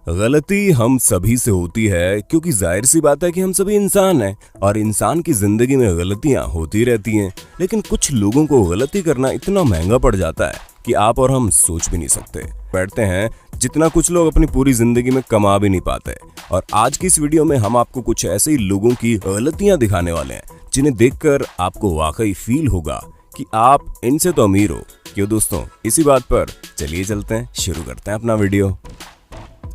गलती हम सभी से होती है क्योंकि जाहिर सी बात है कि हम सभी इंसान हैं और इंसान की जिंदगी में गलतियां होती रहती हैं। लेकिन कुछ लोगों को गलती करना इतना महंगा पड़ जाता है कि आप और हम सोच भी नहीं सकते बैठते हैं जितना कुछ लोग अपनी पूरी जिंदगी में कमा भी नहीं पाते। और आज की इस वीडियो में हम आपको कुछ ऐसे ही लोगों की गलतियां दिखाने वाले हैं जिन्हें देखकर आपको वाकई फील होगा कि आप इनसे तो अमीर हो। क्यों दोस्तों, इसी बात पर चलिए चलते हैं, शुरू करते हैं अपना वीडियो।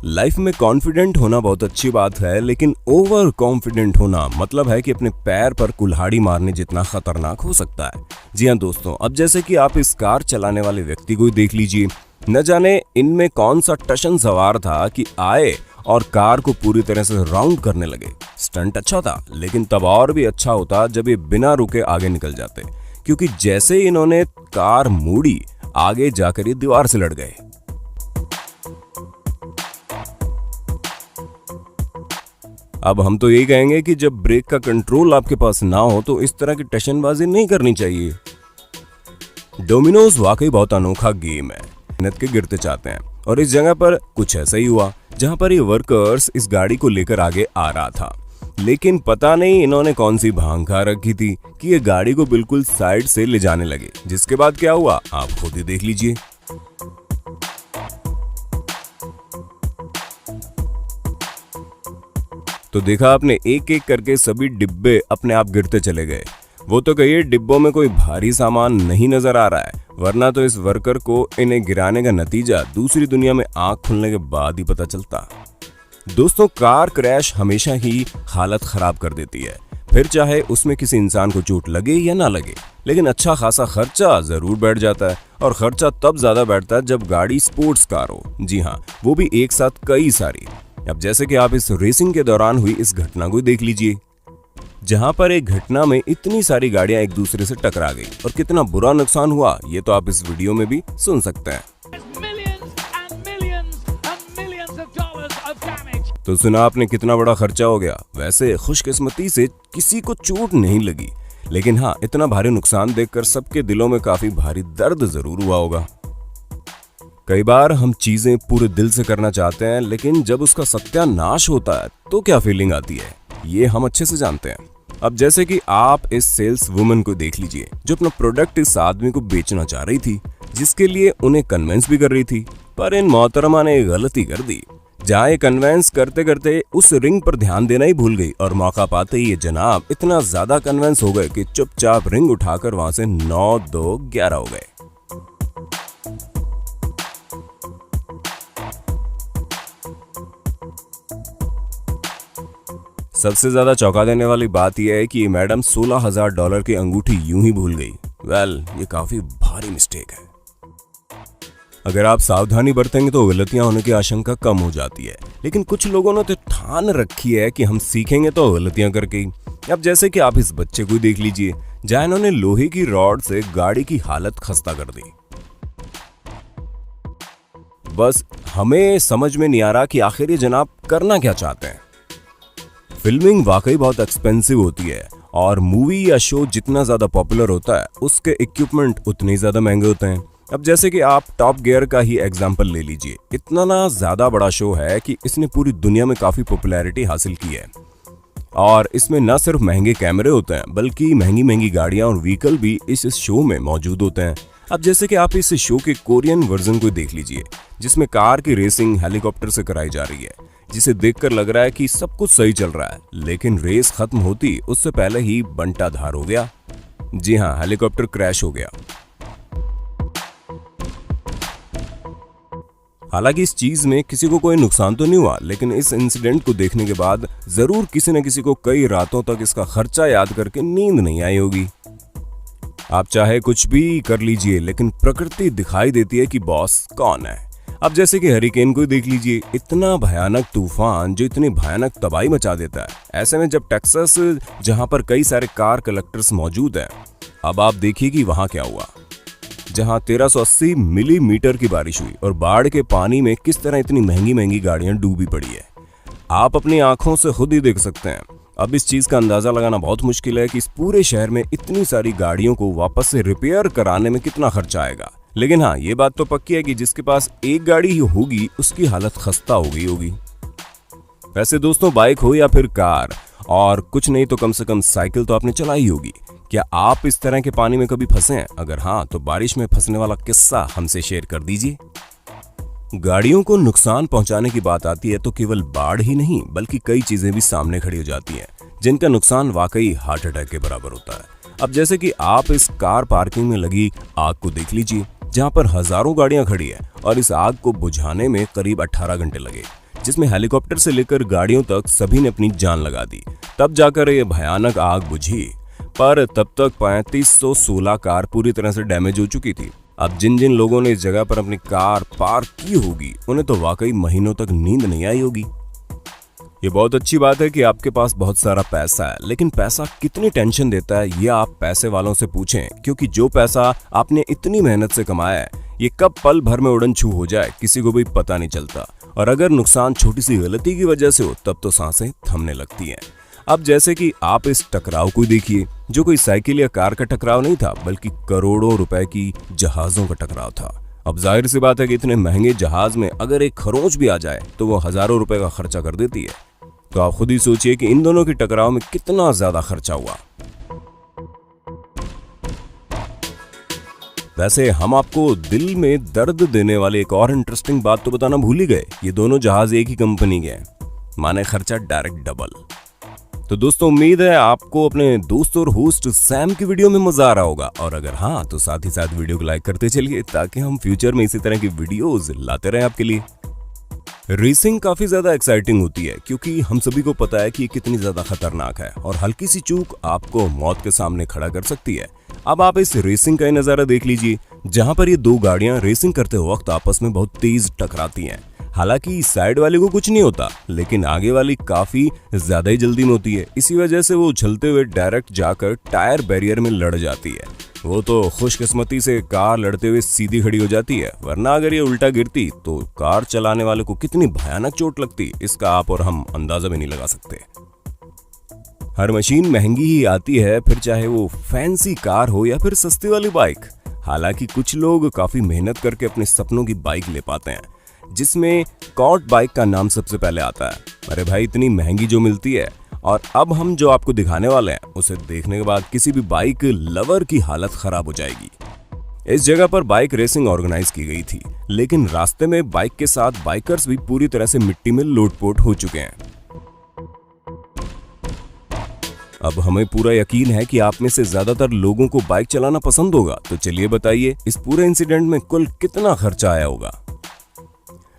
लाइफ में कॉन्फिडेंट होना बहुत अच्छी बात है, लेकिन ओवर कॉन्फिडेंट होना मतलब है कि अपने पैर पर कुल्हाड़ी मारने जितना खतरनाक हो सकता है। जी हाँ दोस्तों, अब जैसे कि आप इस कार चलाने वाले व्यक्ति को देख लीजिए। न जाने इनमें कौन सा टशन सवार था कि आए और कार को पूरी तरह से राउंड करने लगे। स्टंट अच्छा था, लेकिन तब और भी अच्छा होता जब ये बिना रुके आगे निकल जाते, क्योंकि जैसे इन्होंने कार मोड़ी आगे जाकर ये दीवार से लड़ गए। अब हम तो यही कहेंगे कि जब ब्रेक का कंट्रोल आपके पास ना हो तो इस तरह की टशनबाजी नहीं करनी चाहिए। डोमिनोज वाकई बहुत अनोखा गेम है, मेहनत के गिरते चाहते हैं और इस जगह पर कुछ ऐसा ही हुआ जहां पर ये वर्कर्स इस गाड़ी को लेकर आगे आ रहा था, लेकिन पता नहीं इन्होंने कौन सी भांग खा रखी थी कि ये गाड़ी को बिल्कुल साइड से ले जाने लगे। जिसके बाद क्या हुआ आप खुद ही देख लीजिए। तो देखा आपने, एक एक करके सभी डिब्बे अपने आप गिरते चले गए। वो तो कहिए डिब्बों में कोई भारी सामान नहीं नजर आ रहा है, वरना तो इस वर्कर को इन्हें गिराने का नतीजा दूसरी दुनिया में आंख खुलने के बाद ही पता चलता। दोस्तों, कार क्रैश हमेशा ही हालत खराब कर देती है, फिर चाहे उसमें किसी इंसान को चोट लगे या ना लगे, लेकिन अच्छा खासा खर्चा जरूर बैठ जाता है। और खर्चा तब ज्यादा बैठता है जब गाड़ी स्पोर्ट्स कार हो। जी हाँ, वो भी एक साथ कई सारी। अब जैसे कि आप इस रेसिंग के दौरान हुई इस घटना को देख लीजिए, जहां पर एक घटना में इतनी सारी गाड़ियां एक दूसरे से टकरा गई और कितना बुरा नुकसान हुआ ये तो आप इस वीडियो में भी सुन सकते हैं। तो सुना आपने कितना बड़ा खर्चा हो गया। वैसे खुशकिस्मती से किसी को चोट नहीं लगी, लेकिन हाँ, इतना भारी नुकसान देखकर सबके दिलों में काफी भारी दर्द जरूर हुआ होगा। कई बार हम चीजें पूरे दिल से करना चाहते हैं, लेकिन जब उसका सत्यानाश होता है तो क्या फीलिंग आती है ये हम अच्छे से जानते हैं। अब जैसे कि आप इस सेल्स वुमन को देख लीजिए जो अपना प्रोडक्ट इस आदमी को बेचना चाह रही थी, जिसके लिए उन्हें कन्विंस भी कर रही थी, पर इन मोहतरमा ने गलती कर दी। जहाँ ये कन्विंस करते करते उस रिंग पर ध्यान देना ही भूल गई और मौका पाते ही ये जनाब इतना ज्यादा कन्विंस हो गए कि चुपचाप रिंग उठाकर वहां से 9-2-11 हो गए। सबसे ज्यादा चौंका देने वाली बात यह है कि ये मैडम $16,000 की अंगूठी यूं ही भूल गई। ये काफी भारी मिस्टेक है। अगर आप सावधानी बरतेंगे तो गलतियां होने की आशंका कम हो जाती है, लेकिन कुछ लोगों ने तो ठान रखी है कि हम सीखेंगे तो गलतियां करके ही। अब जैसे कि आप इस बच्चे को देख लीजिए जहां इन्होंने लोहे की रॉड से गाड़ी की हालत खस्ता कर दी। बस हमें समझ में नहीं आ रहा कि आखिर ये जनाब करना क्या चाहते हैं। फिल्मिंग वाकई बहुत एक्सपेंसिव होती है और मूवी या शो जितना ज्यादा पॉपुलर होता है उसके इक्विपमेंट उतने ही ज्यादा महंगे होते हैं। अब जैसे कि आप टॉप गियर का ही एग्जांपल ले लीजिए। इतना ना ज्यादा बड़ा शो है कि इसने पूरी दुनिया में काफी पॉपुलैरिटी हासिल की है और इसमें न सिर्फ महंगे कैमरे होते हैं बल्कि महंगी महंगी गाड़ियां और व्हीकल भी इस शो में मौजूद होते हैं। अब जैसे कि आप इस शो के कोरियन वर्जन को देख लीजिए जिसमें कार की रेसिंग हेलीकॉप्टर से कराई जा रही है, जिसे देखकर लग रहा है कि सब कुछ सही चल रहा है, लेकिन रेस खत्म होती उससे पहले ही बंटाधार हो गया। जी हाँ, हेलीकॉप्टर क्रैश हो गया। हालांकि इस चीज में किसी को कोई नुकसान तो नहीं हुआ, लेकिन इस इंसिडेंट को देखने के बाद जरूर किसी न किसी को कई रातों तक इसका खर्चा याद करके नींद नहीं आई होगी। आप चाहे कुछ भी कर लीजिए, लेकिन प्रकृति दिखाई देती है कि बॉस कौन है। अब जैसे कि हरिकेन को देख लीजिए, इतना भयानक तूफान जो इतनी भयानक तबाही मचा देता है। ऐसे में जब टेक्सास जहां पर कई सारे कार कलेक्टर्स मौजूद हैं, अब आप देखिए कि वहां क्या हुआ, जहां 1380 मिलीमीटर की बारिश हुई और बाढ़ के पानी में किस तरह इतनी महंगी महंगी गाड़ियां डूबी पड़ी है। आप अपनी आंखों से खुद ही देख सकते हैं। अब इस चीज का अंदाजा लगाना बहुत मुश्किल है कि इस पूरे शहर में इतनी सारी गाड़ियों को वापस से रिपेयर कराने में कितना खर्चा आएगा, लेकिन हाँ, ये बात तो पक्की है कि जिसके पास एक गाड़ी ही होगी उसकी हालत खस्ता हो गई होगी। वैसे दोस्तों, बाइक हो या फिर कार, और कुछ नहीं तो कम से कम साइकिल तो आपने चलाई होगी। क्या आप इस तरह के पानी में कभी फंसे हैं? अगर हाँ, तो बारिश में फंसने वाला किस्सा हमसे शेयर कर दीजिए। गाड़ियों को नुकसान पहुंचाने की बात आती है तो केवल बाढ़ ही नहीं बल्कि कई चीजें भी सामने खड़ी हो जाती हैं, जिनका नुकसान वाकई हार्ट अटैक के बराबर होता है। अब जैसे कि आप इस कार पार्किंग में लगी आग को देख लीजिए, जहां पर हजारों गाड़ियां खड़ी हैं और इस आग को बुझाने में करीब 18 घंटे लगे, जिसमें हेलीकॉप्टर से लेकर गाड़ियों तक सभी ने अपनी जान लगा दी, तब जाकर ये भयानक आग बुझी। पर तब तक 3516 कार पूरी तरह से डैमेज हो चुकी थी। अब जिन जिन लोगों ने इस जगह पर अपनी कार पार्क की होगी, उन्हें तो वाकई महीनों तक नींद नहीं आई होगी। ये बहुत अच्छी बात है कि आपके पास बहुत सारा पैसा है, लेकिन पैसा कितनी टेंशन देता है ये आप पैसे वालों से पूछें, क्योंकि जो पैसा आपने इतनी मेहनत से कमाया है, ये कब पल भर में उड़न छू हो जाए किसी को भी पता नहीं चलता। और अगर नुकसान छोटी सी गलती की वजह से हो तब तो सांसें थमने लगती हैं। अब जैसे कि आप इस टकराव को देखिए, जो कोई साइकिल या कार का टकराव नहीं था बल्कि करोड़ों रुपए की जहाजों का टकराव था। अब जाहिर सी बात है कि इतने महंगे जहाज में अगर एक खरोंच भी आ जाए तो वो हजारों रुपए का खर्चा कर देती है। तो आप खुद ही सोचिए कि इन दोनों के टकराव में कितना ज्यादा खर्चा हुआ। वैसे हम आपको दिल में दर्द देने वाली एक और इंटरेस्टिंग बात तो बताना भूल ही गए, ये दोनों जहाज एक ही कंपनी के हैं, माने खर्चा डायरेक्ट डबल। तो दोस्तों, उम्मीद है आपको अपने दोस्त और होस्ट सैम की वीडियो में मजा आ रहा होगा, और अगर हाँ तो साथ ही साथ वीडियो को लाइक करते चलिए ताकि हम फ्यूचर में इसी तरह की वीडियोस लाते रहें आपके लिए। रेसिंग काफी ज्यादा एक्साइटिंग होती है क्योंकि हम सभी को पता है कि ये कितनी ज्यादा खतरनाक है और हल्की सी चूक आपको मौत के सामने खड़ा कर सकती है। अब आप इस रेसिंग का नजारा देख लीजिए, जहां पर ये दो गाड़ियां रेसिंग करते वक्त आपस में बहुत तेज टकराती हैं। हालांकि साइड वाले को कुछ नहीं होता, लेकिन आगे वाली काफी ज्यादा ही जल्दी में होती है। इसी वजह से वो उछलते हुए डायरेक्ट जाकर टायर बैरियर में लड़ जाती है। वो तो खुशकिस्मती से कार लड़ते हुए सीधी खड़ी हो जाती है, वरना अगर ये उल्टा गिरती तो कार चलाने वाले को कितनी भयानक चोट लगती, इसका आप और हम अंदाजा भी नहीं लगा सकते। हर मशीन महंगी ही आती है, फिर चाहे वो फैंसी कार हो या फिर सस्ती वाली बाइक। हालांकि कुछ लोग काफी मेहनत करके अपने सपनों की बाइक ले पाते हैं, जिसमें कॉट बाइक का नाम सबसे पहले आता है। अरे भाई, इतनी महंगी जो मिलती है, और अब हम जो आपको दिखाने वाले हैं उसे देखने के बाद किसी भी बाइक लवर की हालत खराब हो जाएगी। इस जगह पर बाइक रेसिंग ऑर्गेनाइज की गई थी, लेकिन रास्ते में बाइक के साथ बाइकर्स भी पूरी तरह से मिट्टी में लोटपोट हो चुके हैं। अब हमें पूरा यकीन है कि आप में से ज्यादातर लोगों को बाइक चलाना पसंद होगा, तो चलिए बताइए इस पूरे इंसिडेंट में कुल कितना खर्चा आया होगा।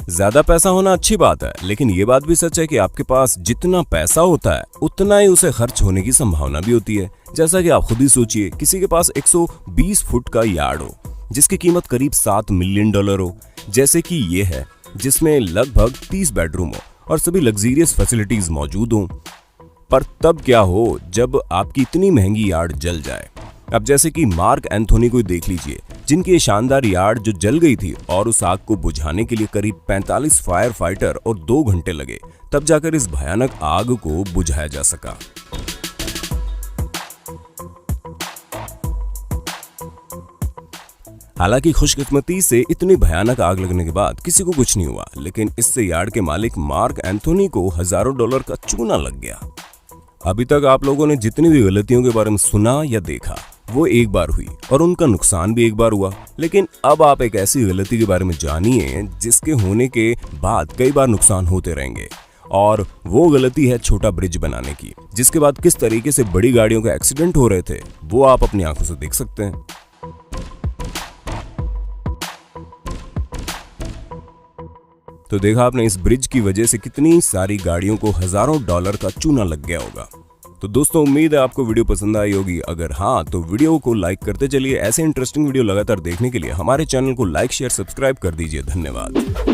ज्यादा पैसा होना अच्छी बात है, लेकिन ये बात भी सच है कि आपके पास जितना पैसा होता है उतना ही उसे खर्च होने की संभावना भी होती है। जैसा कि आप खुद ही सोचिए, किसी के पास 120 फुट का यार्ड हो जिसकी कीमत करीब $7 मिलियन हो, जैसे कि ये है, जिसमें लगभग 30 बेडरूम हो और सभी लग्जरियस फैसिलिटीज मौजूद हों। पर तब क्या हो जब आपकी इतनी महंगी यार्ड जल जाए। अब जैसे कि मार्क एंथोनी को देख लीजिए, जिनकी ये शानदार यार्ड जो जल गई थी और उस आग को बुझाने के लिए करीब 45 फायर फाइटर और 2 घंटे लगे, तब जाकर इस भयानक आग को बुझाया जा सका। हालांकि खुशकिस्मती से इतनी भयानक आग लगने के बाद किसी को कुछ नहीं हुआ, लेकिन इससे यार्ड के मालिक मार्क एंथोनी को हजारों डॉलर का चूना लग गया। अभी तक आप लोगों ने जितनी भी गलतियों के बारे में सुना या देखा वो एक बार हुई और उनका नुकसान भी एक बार हुआ, लेकिन अब आप एक ऐसी गलती के बारे में जानिए जिसके होने के बाद कई बार नुकसान होते रहेंगे। और वो गलती है छोटा ब्रिज बनाने की, जिसके बाद किस तरीके से बड़ी गाड़ियों के एक्सीडेंट हो रहे थे वो आप अपनी आंखों से देख सकते हैं। तो देखा आपने, इस ब्रिज की वजह से कितनी सारी गाड़ियों को हजारों डॉलर का चूना लग गया होगा। तो दोस्तों, उम्मीद है आपको वीडियो पसंद आई होगी। अगर हाँ तो वीडियो को लाइक करते चलिए। ऐसे इंटरेस्टिंग वीडियो लगातार देखने के लिए हमारे चैनल को लाइक, शेयर, सब्सक्राइब कर दीजिए। धन्यवाद।